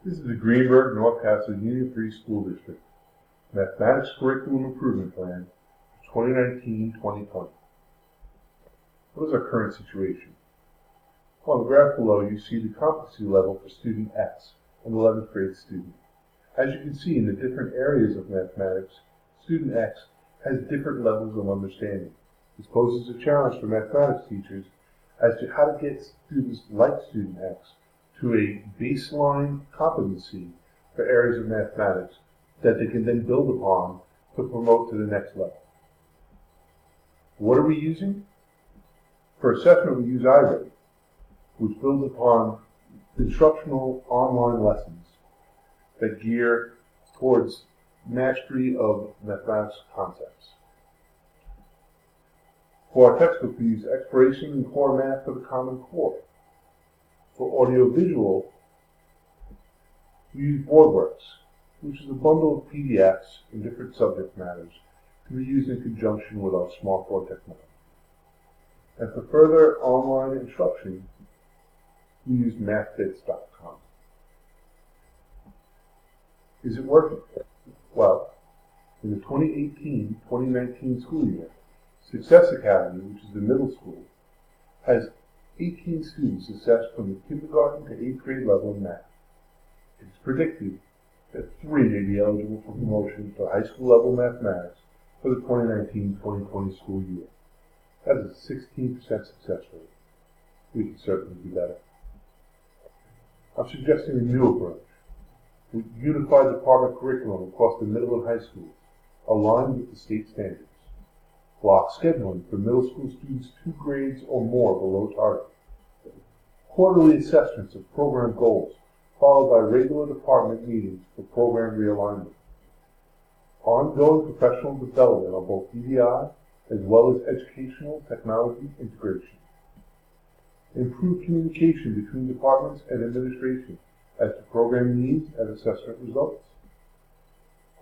This is the Greenberg North Castle Union Free School District Mathematics Curriculum Improvement Plan for 2019-2020. What is our current situation? On the graph below, you see the competency level for student X, an 11th grade student. As you can see in the different areas of mathematics, student X has different levels of understanding. This poses a challenge for mathematics teachers as to how to get students like student X to a baseline competency for areas of mathematics that they can then build upon to promote to the next level. What are we using? For assessment, we use iReady, which builds upon instructional online lessons that gear towards mastery of mathematics concepts. For our textbook, we use Exploration and Core Math for the Common Core. For audiovisual, we use BoardWorks, which is a bundle of PDFs in different subject matters to be used in conjunction with our SmartBoard technology. And for further online instruction, we use MathBits.com. Is it working? Well, in the 2018-2019 school year, Success Academy, which is the middle school, has 18 students assessed from the kindergarten to 8th grade level in math. It is predicted that 3 may be eligible for promotion to high school level mathematics for the 2019-2020 school year. That is a 16% success rate. We can certainly do better. I'm suggesting a new approach with unified department curriculum across the middle and high schools, aligned with the state standards. Block scheduling for middle school students 2 grades or more below target. Quarterly assessments of program goals, followed by regular department meetings for program realignment. Ongoing professional development on both EDI as well as educational technology integration. Improved communication between departments and administration as to program needs and assessment results.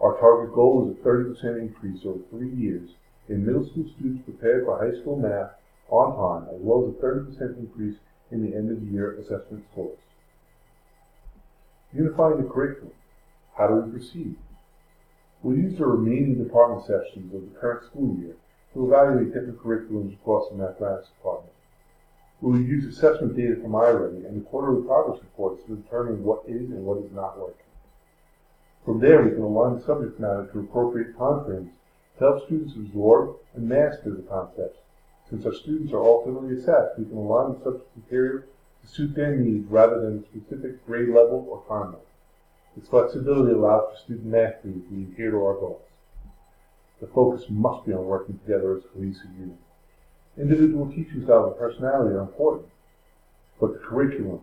Our target goal is a 30% increase over 3 years in middle school students prepared for high school math on time, as well as a 30% increase in the end of the year assessment scores. Unifying the curriculum. How do we proceed? We'll use the remaining department sessions of the current school year to evaluate different curriculums across the mathematics department. We will use assessment data from iReady and the quarterly progress reports to determine what is and what is not working. From there, we can align the subject matter to appropriate time frames to help students absorb and master the concepts. Since our students are ultimately assessed, we can align the subject material to suit their needs rather than a specific grade level or timeline. This flexibility allows for student mastery as we adhere to our goals. The focus must be on working together as a cohesive unit. Individual teaching styles and personality are important, but the curriculum,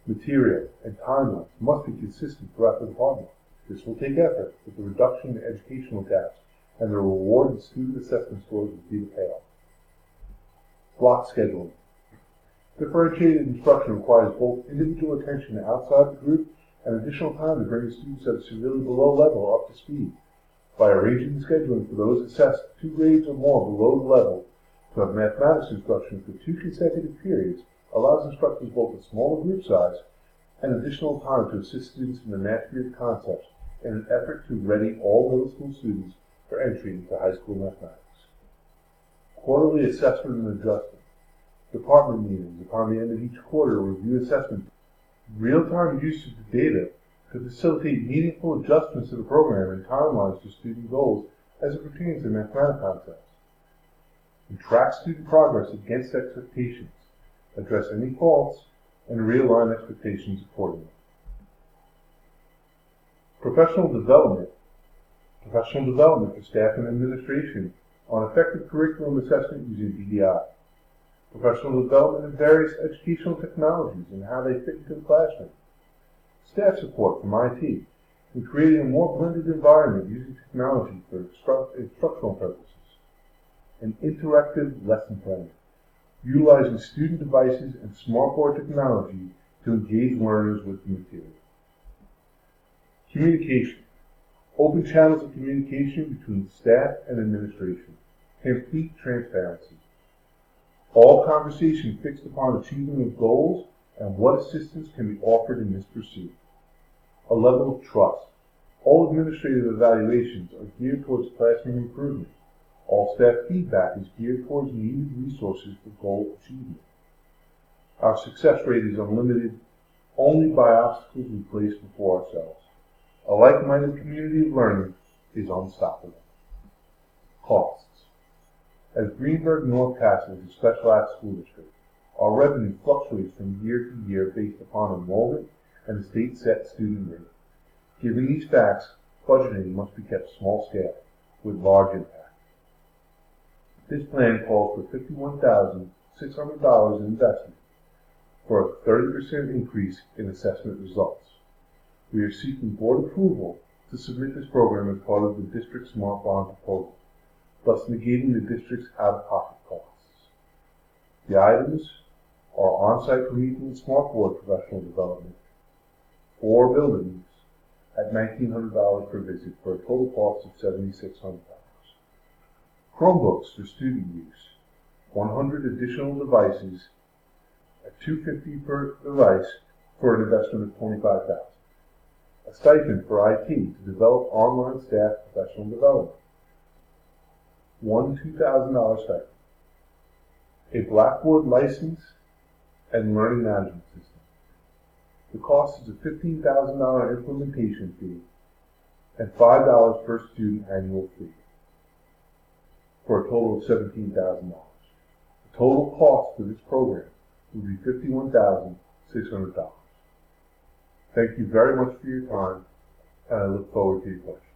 material, and timelines must be consistent throughout the department. This will take effort, but the reduction in educational gaps and the reward in student assessment scores will be the payoff. Block scheduling. Differentiated instruction requires both individual attention outside the group and additional time to bring the students that are severely below level up to speed. By arranging the scheduling for those assessed 2 grades or more below the level to have mathematics instruction for 2 consecutive periods allows instructors both a smaller group size and additional time to assist students in the mastery of concepts in an effort to ready all middle school students for entry into high school mathematics. Quarterly assessment and adjustment. Department meetings upon the end of each quarter review assessment. Real-time use of the data to facilitate meaningful adjustments to the program and timelines to student goals as it pertains to mathematics concepts. And track student progress against expectations, address any faults, and realign expectations accordingly. Professional development for staff and administration on effective curriculum assessment using DDI. Professional development in various educational technologies and how they fit into the classroom. Staff support from IT in creating a more blended environment using technology for instructional purposes. And interactive lesson planning, utilizing student devices and SmartBoard technology to engage learners with the material. Communication. Open channels of communication between staff and administration. Complete transparency. All conversation fixed upon achievement of goals and what assistance can be offered in this pursuit. a level of trust. All administrative evaluations are geared towards classroom improvement. All staff feedback is geared towards needed resources for goal achievement. Our success rate is unlimited only by obstacles we place before ourselves. A like-minded community of learning is unstoppable. Costs. As Greenburgh North Castle is a specialized school district, our revenue fluctuates from year to year based upon enrollment and the state set student rate. Given these facts, budgeting must be kept small scale with large impact. This plan calls for $51,600 in investment for a 30% increase in assessment results. We are seeking board approval to submit this program as part of the district's Smart Bond proposal, thus negating the district's out-of-pocket costs. The items are on-site Promethean Smart Board professional development, 4 buildings at $1,900 per visit for a total cost of $7,600. Chromebooks for student use, 100 additional devices at $250 per device for an investment of $25,000. A stipend for IT to develop online staff professional development. One $2,000 stipend. A Blackboard license and learning management system. The cost is a $15,000 implementation fee and $5 per student annual fee, for a total of $17,000. The total cost for this program would be $51,600. Thank you very much for your time, and I look forward to your questions.